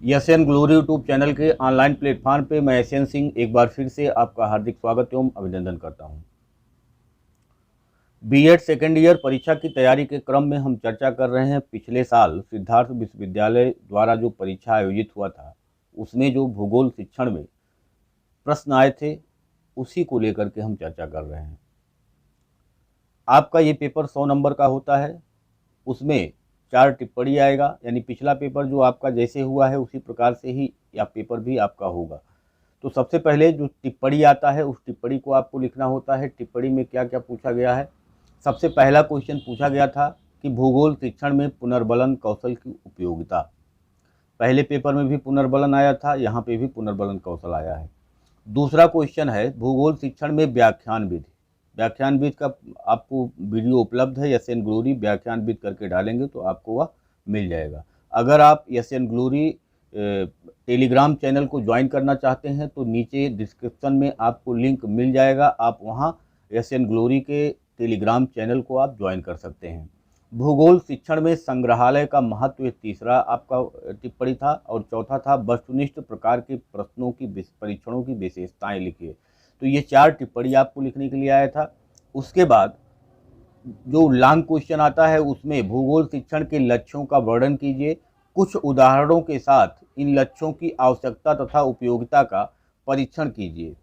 Asian glory YouTube channel के online platform पे मैं एशियन सिंह एक बार फिर से आपका हार्दिक स्वागत एवं अभिनंदन करता हूं। बीएड सेकेंड ईयर परीक्षा की तैयारी के क्रम में हम चर्चा कर रहे हैं। पिछले साल सिद्धार्थ विश्वविद्यालय द्वारा जो परीक्षा आयोजित हुआ था उसमें जो भूगोल शिक्षण में प्रश्न आए थे उसी को लेकर के हम चर्चा कर रहे हैं। आपका ये पेपर 100 नंबर का होता है, उसमें 4 टिप्पणी आएगा, यानी पिछला पेपर जो आपका जैसे हुआ है उसी प्रकार से ही या पेपर भी आपका होगा। तो सबसे पहले जो टिप्पणी आता है उस टिप्पणी को आपको लिखना होता है। टिप्पणी में क्या क्या पूछा गया है। सबसे पहला क्वेश्चन पूछा गया था कि भूगोल शिक्षण में पुनर्बलन कौशल की उपयोगिता। पहले पेपर में भी पुनर्बलन आया था, यहाँ पे भी पुनर्बलन कौशल आया है। दूसरा क्वेश्चन है भूगोल शिक्षण में व्याख्यान विधि। व्याख्यान विधि का आपको वीडियो उपलब्ध है, एशियन ग्लोरी व्याख्यान विधि करके डालेंगे तो आपको वह मिल जाएगा। अगर आप एशियन ग्लोरी टेलीग्राम चैनल को ज्वाइन करना चाहते हैं तो नीचे डिस्क्रिप्शन में आपको लिंक मिल जाएगा, आप वहां एशियन ग्लोरी के टेलीग्राम चैनल को आप ज्वाइन कर सकते हैं। भूगोल शिक्षण में संग्रहालय का महत्व, तीसरा आपका टिप्पणी था। और चौथा था वस्तुनिष्ठ प्रकार के प्रश्नों की परीक्षणों की विशेषताएं लिखिए। तो ये 4 टिप्पणी आपको लिखने के लिए आया था। उसके बाद जो लॉन्ग क्वेश्चन आता है उसमें भूगोल शिक्षण के लक्ष्यों का वर्णन कीजिए, कुछ उदाहरणों के साथ इन लक्ष्यों की आवश्यकता तथा उपयोगिता का परीक्षण कीजिए।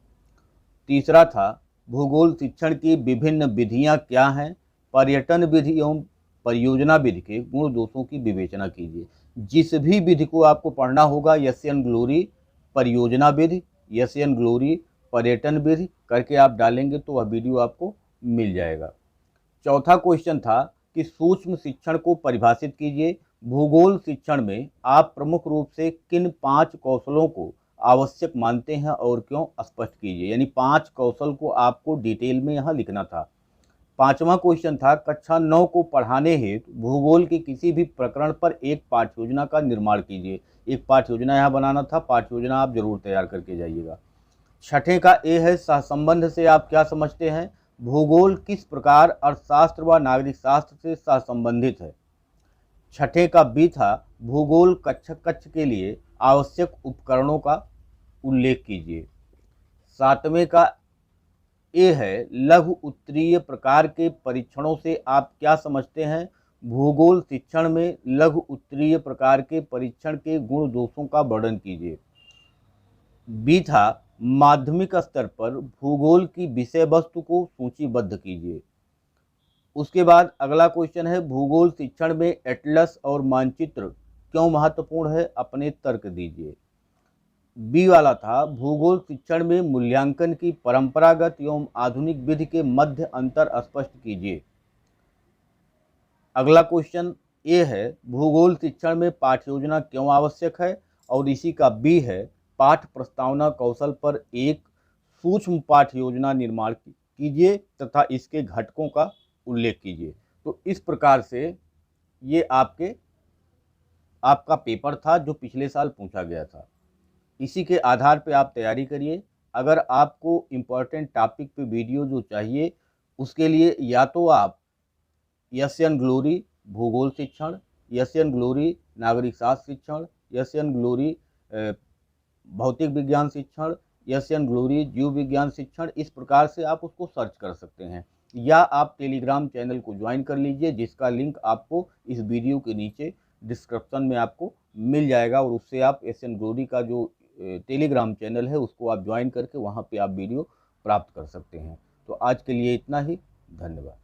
तीसरा था भूगोल शिक्षण की विभिन्न विधियां क्या हैं, पर्यटन विधि एवं परियोजना विधि के गुण दोषों की विवेचना कीजिए। जिस भी विधि को आपको पढ़ना होगा एशियन ग्लोरी परियोजना विधि, एशियन ग्लोरी पर्यटन विधि करके आप डालेंगे तो वह वीडियो आपको मिल जाएगा। चौथा क्वेश्चन था कि सूक्ष्म शिक्षण को परिभाषित कीजिए। भूगोल शिक्षण में आप प्रमुख रूप से किन 5 कौशलों को आवश्यक मानते हैं और क्यों, स्पष्ट कीजिए। यानी 5 कौशल को आपको डिटेल में यहाँ लिखना था। पांचवा क्वेश्चन था कक्षा 9 को पढ़ाने हेतु भूगोल के किसी भी प्रकरण पर एक पाठ्य योजना का निर्माण कीजिए। एक पाठ्य योजना यहाँ बनाना था, पाठ्य योजना आप जरूर तैयार करके जाइएगा। छठे का ए है सहसंबंध से आप क्या समझते हैं। भूगोल किस प्रकार अर्थशास्त्र व नागरिक शास्त्र से सहसंबंधित है। छठे का बी था भूगोल कक्ष के लिए आवश्यक उपकरणों का उल्लेख कीजिए। सातवें का ए है लघु उत्तरीय प्रकार के परीक्षणों से आप क्या समझते हैं। भूगोल शिक्षण में लघु उत्तरीय प्रकार के परीक्षण के गुण दोषों का वर्णन कीजिए। बी था माध्यमिक स्तर पर भूगोल की विषय वस्तु को सूचीबद्ध कीजिए। उसके बाद अगला क्वेश्चन है भूगोल शिक्षण में एटलस और मानचित्र क्यों महत्वपूर्ण है, अपने तर्क दीजिए। बी वाला था भूगोल शिक्षण में मूल्यांकन की परंपरागत एवं आधुनिक विधि के मध्य अंतर स्पष्ट कीजिए। अगला क्वेश्चन ए है भूगोल शिक्षण में पाठ्य योजना क्यों आवश्यक है। और इसी का बी है पाठ प्रस्तावना कौशल पर एक सूक्ष्म पाठ्य योजना निर्माण कीजिए तथा इसके घटकों का उल्लेख कीजिए। तो इस प्रकार से ये आपका पेपर था जो पिछले साल पूछा गया था। इसी के आधार पे आप तैयारी करिए। अगर आपको इम्पोर्टेंट टॉपिक पे वीडियो जो चाहिए उसके लिए या तो आप एशियन ग्लोरी भूगोल शिक्षण, एशियन ग्लोरी नागरिक शास्त्र शिक्षण, एशियन ग्लोरी भौतिक विज्ञान शिक्षण, एशियन ग्लोरी जीव विज्ञान शिक्षण, इस प्रकार से आप उसको सर्च कर सकते हैं। या आप टेलीग्राम चैनल को ज्वाइन कर लीजिए जिसका लिंक आपको इस वीडियो के नीचे डिस्क्रिप्शन में आपको मिल जाएगा। और उससे आप एशियन ग्लोरी का जो टेलीग्राम चैनल है उसको आप ज्वाइन करके वहाँ पे आप वीडियो प्राप्त कर सकते हैं। तो आज के लिए इतना ही, धन्यवाद।